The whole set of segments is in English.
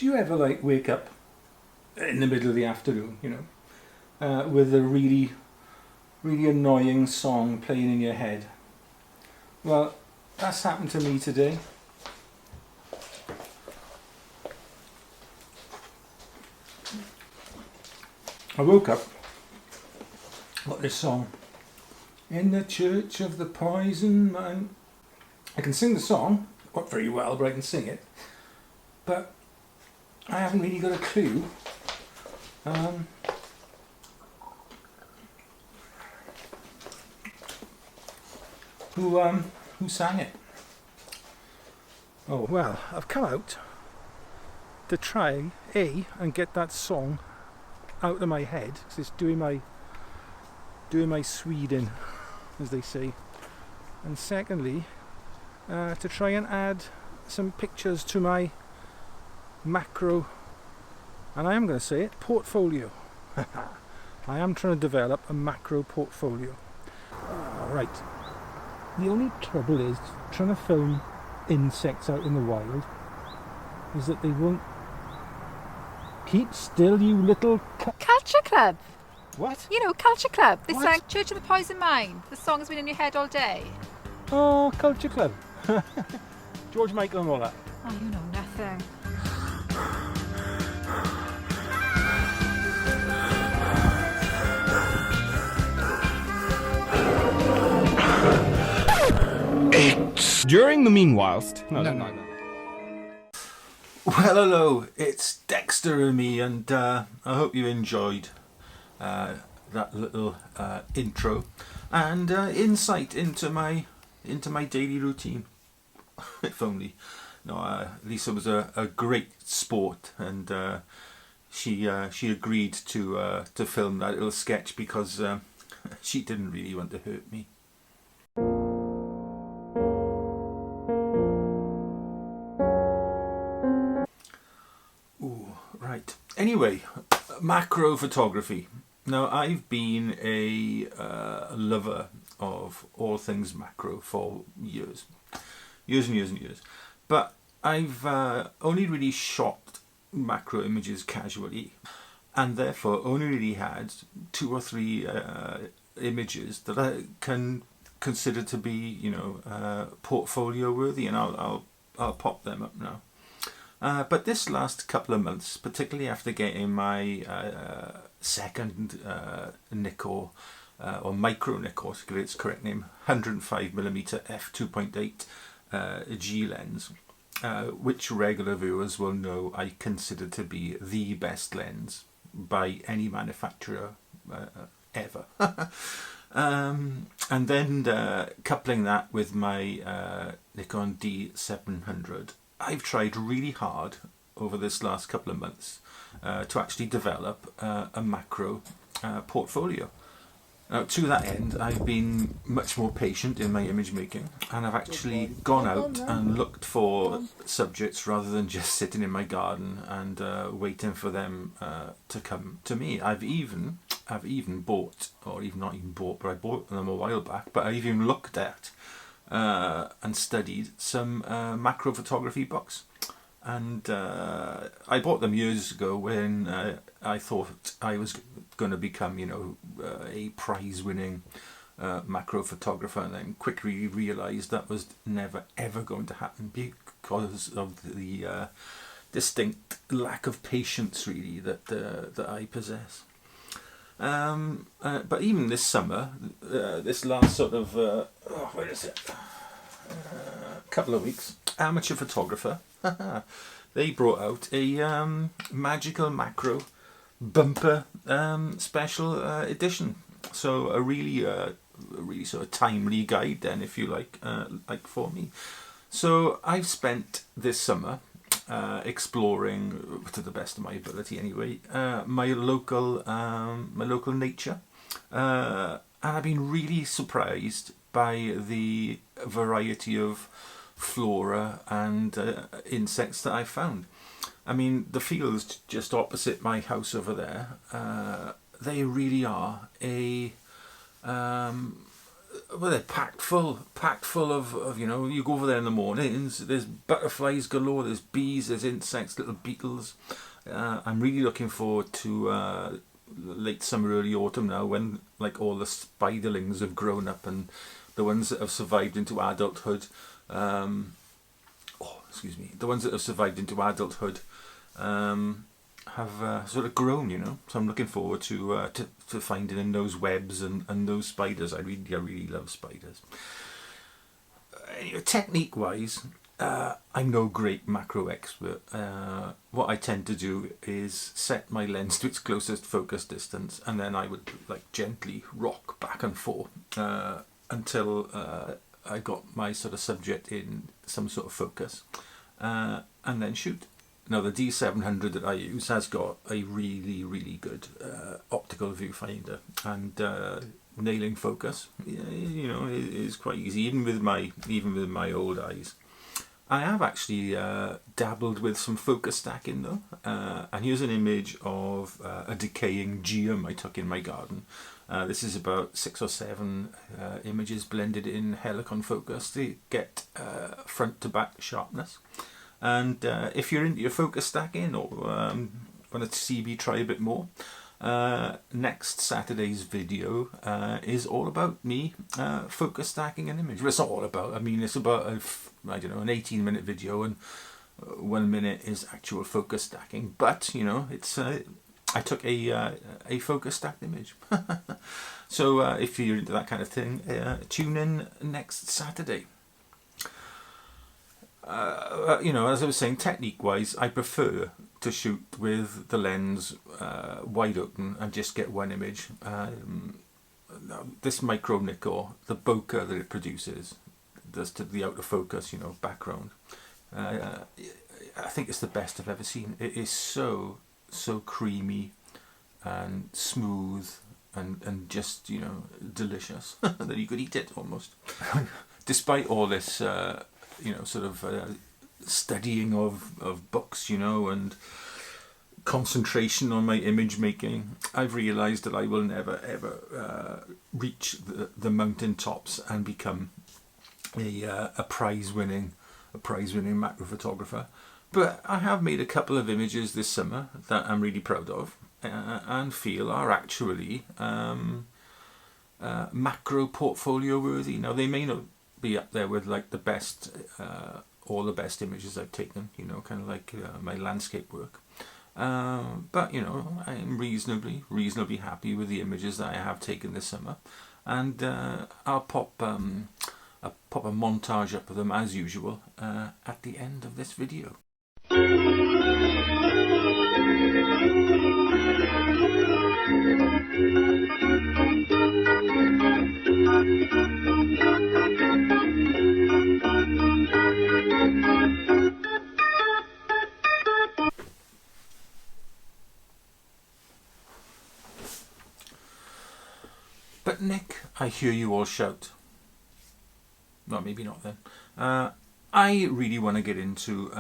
Do you ever like wake up in the middle of the afternoon, with a really, really annoying song playing in your head? Well, that's happened to me today. I woke up, got this song, In the Church of the Poison Man. I can sing the song, not very well, but I can sing it. But I haven't really got a clue who sang it. Oh well, I've come out to try and get that song out of my head, because it's doing my Sweden, as they say. And secondly, to try and add some pictures to my macro, and I am going to say it, portfolio. I am trying to develop a macro portfolio. Right. The only trouble is trying to film insects out in the wild is that they won't keep still, you little Culture Club. What? You know, Culture Club. They What? sang Church of the Poison Mind. The song has been in your head all day. Oh, Culture Club. George Michael and all that. Oh, you know nothing. During the meanwhilest... No. Well, hello, it's Dexter and me, and I hope you enjoyed that little intro and insight into my daily routine. If only. No, Lisa was a great sport, and she agreed to film that little sketch because she didn't really want to hurt me. Right. Anyway, macro photography. Now, I've been a lover of all things macro for years and years. But I've only really shot macro images casually, and therefore only really had 2 or 3 images that I can consider to be, portfolio worthy, and I'll pop them up now. But this last couple of months, particularly after getting my second Nikkor, or micro Nikkor to give it its correct name, 105mm f2.8 G lens, which regular viewers will know I consider to be the best lens by any manufacturer ever. And then coupling that with my Nikon D700, I've tried really hard over this last couple of months to actually develop a macro portfolio. Now, to that end, I've been much more patient in my image making, and I've actually gone out and looked for subjects rather than just sitting in my garden and waiting for them to come to me. I've even bought, or even not even bought, but I bought them a while back, but I've even looked at and studied some macro photography books, and I bought them years ago when I thought I was going to become, a prize-winning macro photographer, and then quickly realised that was never ever going to happen because of the distinct lack of patience, really, that I possess. But even this summer, this last sort of couple of weeks, Amateur Photographer, they brought out a magical macro bumper special edition. So a really sort of timely guide, then, if you like for me. So I've spent this summer exploring, to the best of my ability anyway, my local nature, and I've been really surprised by the variety of flora and insects that I found. I mean, the fields just opposite my house over there, they really are well, they're packed full of, you know, you go over there in the mornings, there's butterflies galore, there's bees, there's insects, little beetles. I'm really looking forward to late summer, early autumn now, when like all the spiderlings have grown up and the ones that have survived into adulthood, the ones that have survived into adulthood have sort of grown, you know. So I'm looking forward to finding in those webs and those spiders. I really love spiders. Anyway, technique wise, I'm no great macro expert. What I tend to do is set my lens to its closest focus distance, and then I would like gently rock back and forth until I got my sort of subject in some sort of focus, and then shoot. Now the D700 that I use has got a really good optical viewfinder, and nailing focus, you know, is quite easy even with my old eyes. I have actually dabbled with some focus stacking though, and here's an image of a decaying geum I took in my garden. This is about 6 or 7 images blended in helicon focus to get front to back sharpness. And if you're into your focus stacking or want to see me try a bit more, next Saturday's video is all about me focus stacking an image. Well, it's not all about, I mean, it's about an 18-minute video, and 1 minute is actual focus stacking. But you know, it's I took a focus stacked image. So if you're into that kind of thing, tune in next Saturday. You know, as I was saying, technique-wise, I prefer to shoot with the lens wide open and just get one image. This micro Nikkor, the bokeh that it produces, does to the out of focus, you know, background. I think it's the best I've ever seen. It is so creamy and smooth and just, you know, delicious that you could eat it almost. Despite all this, you know, sort of studying of books, you know, and concentration on my image making, I've realised that I will never ever reach the mountain tops and become a prize winning macro photographer. But I have made a couple of images this summer that I'm really proud of and feel are actually macro portfolio worthy. Now they may not be up there with like the best, all the best images I've taken, you know, kind of like my landscape work. But you know, I'm reasonably happy with the images that I have taken this summer, and I'll pop a montage up of them as usual at the end of this video. But Nick, I hear you all shout. Well, maybe not then. I really want to get into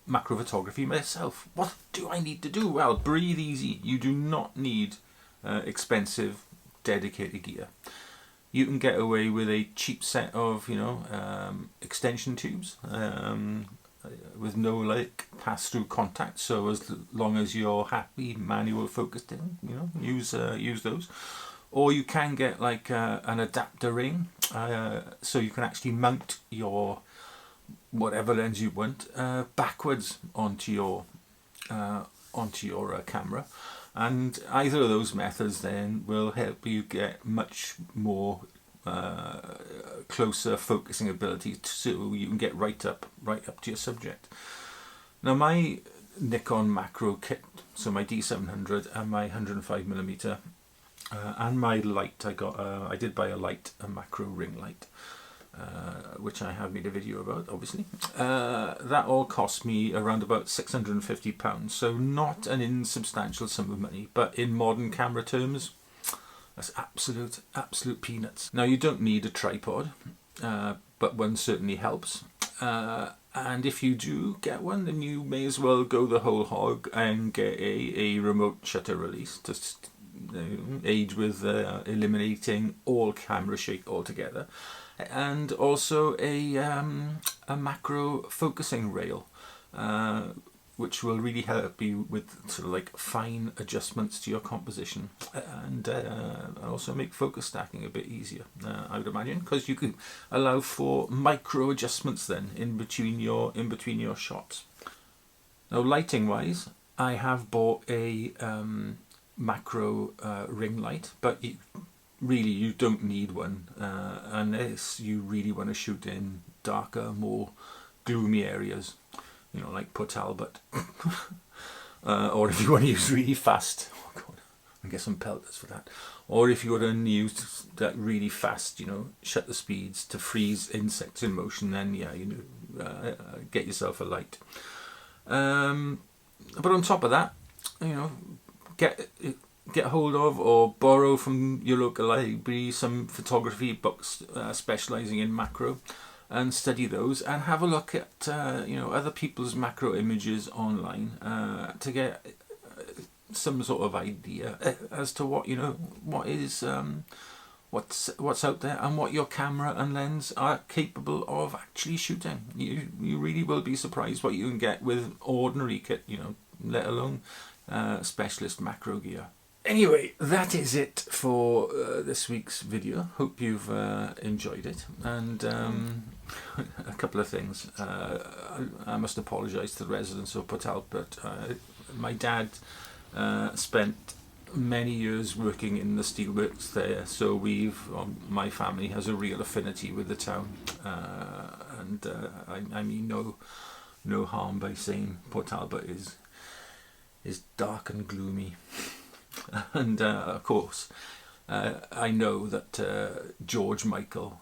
macro photography myself. What do I need to do? Well, breathe easy. You do not need expensive, dedicated gear. You can get away with a cheap set of, you know, extension tubes with no like pass-through contact. So as long as you're happy manual focusing, you know, use those. Or you can get like an adapter ring, so you can actually mount your whatever lens you want backwards onto your camera, and either of those methods then will help you get much more closer focusing ability, so you can get right up to your subject. Now my Nikon macro kit, so my D700 and my 105mm. And my light, I did buy a macro ring light, which I have made a video about, obviously. That all cost me around about £650, so not an insubstantial sum of money, but in modern camera terms, that's absolute peanuts. Now you don't need a tripod, but one certainly helps. And if you do get one, then you may as well go the whole hog and get a remote shutter release to aid with eliminating all camera shake altogether, and also a macro focusing rail, which will really help you with sort of like fine adjustments to your composition, and also make focus stacking a bit easier, I would imagine, because you can allow for micro adjustments then in between your shots. Now, lighting wise, I have bought a macro ring light, but you don't need one unless you really want to shoot in darker, more gloomy areas, like Port Talbot, or if you want to use really fast, oh God, I get some pelters for that, or if you want to use that really fast, shutter speeds to freeze insects in motion, then yeah, get yourself a light. But on top of that, get hold of or borrow from your local library some photography books specialising in macro, and study those, and have a look at other people's macro images online to get some sort of idea as to what's out there and what your camera and lens are capable of actually shooting. You really will be surprised what you can get with ordinary kit, let alone specialist macro gear. Anyway, that is it for this week's video. Hope you've enjoyed it. And a couple of things. I must apologise to the residents of Port Talbot. My dad spent many years working in the steelworks there, so my family has a real affinity with the town. And I mean no harm by saying Port Talbot is dark and gloomy. And of course, I know that George Michael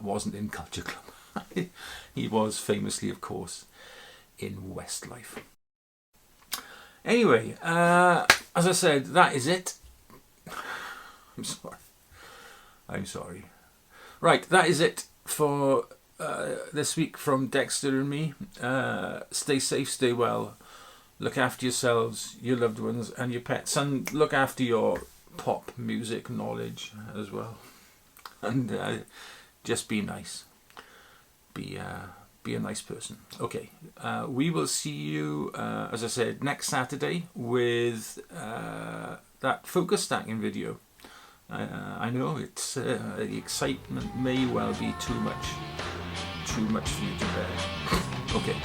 wasn't in Culture Club. He was famously, of course, in Westlife. Anyway, as I said, that is it. I'm sorry. Right, that is it for this week from Dexter and me. Stay safe, stay well. Look after yourselves, your loved ones, and your pets, and look after your pop music knowledge as well. And just be nice. Be a nice person. Okay, we will see you, as I said, next Saturday with that focus stacking video. I know it's the excitement may well be too much for you to bear. Okay.